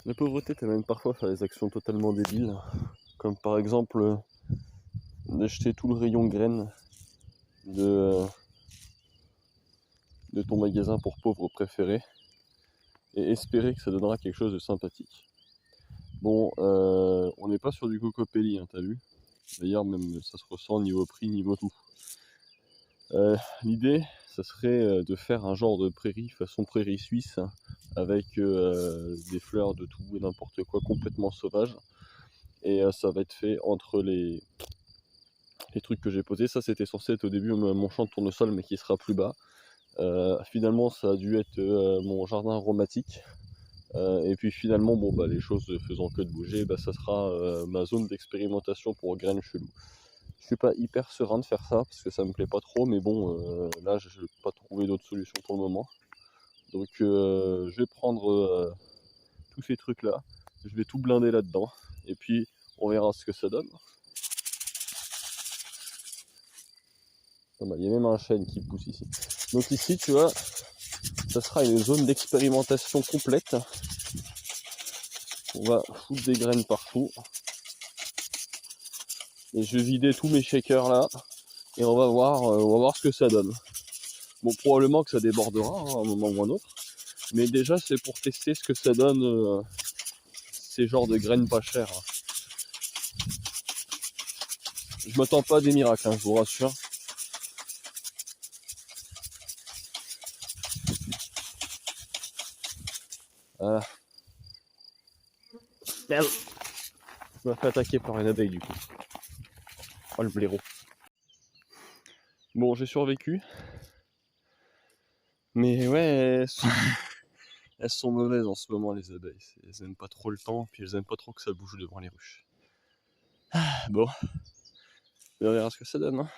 La pauvreté t'amène parfois à faire des actions totalement débiles, comme par exemple d'acheter tout le rayon graines de, de ton magasin pour pauvres préféré et espérer que ça donnera quelque chose de sympathique. Bon, on n'est pas sur du cocopelli, hein, t'as vu? D'ailleurs, même ça se ressent niveau prix, niveau tout. L'idée, ça serait de faire un genre de prairie façon prairie suisse, hein, avec des fleurs de tout et n'importe quoi complètement sauvage. Et ça va être fait entre les trucs que j'ai posés. Ça, c'était censé être au début mon champ de tournesol, mais qui sera plus bas. Finalement, ça a dû être mon jardin aromatique. Et puis finalement, bon, bah, les choses faisant que de bouger, bah, ça sera ma zone d'expérimentation pour graines cheloues. Je suis pas hyper serein de faire ça parce que ça me plaît pas trop, mais bon, là, je n'ai pas trouvé d'autre solution pour le moment. Donc, je vais prendre tous ces trucs-là, je vais tout blinder là-dedans, et puis on verra ce que ça donne. Il y a même un chêne qui pousse ici. Donc ici, tu vois, ça sera une zone d'expérimentation complète. On va foutre des graines partout. Et je vais vider tous mes shakers là. Et on va voir ce que ça donne. Bon, probablement que ça débordera, hein, à un moment ou à un autre. Mais déjà, c'est pour tester ce que ça donne, ces genres de graines pas chères. Je m'attends pas à des miracles, hein, je vous rassure. Voilà. Merde. Je me fait attaquer par une abeille du coup. Oh le blaireau. Bon, j'ai survécu. Mais ouais, elles sont mauvaises en ce moment, les abeilles. Elles aiment pas trop le temps, puis elles aiment pas trop que ça bouge devant les ruches. Bon, on verra ce que ça donne, hein.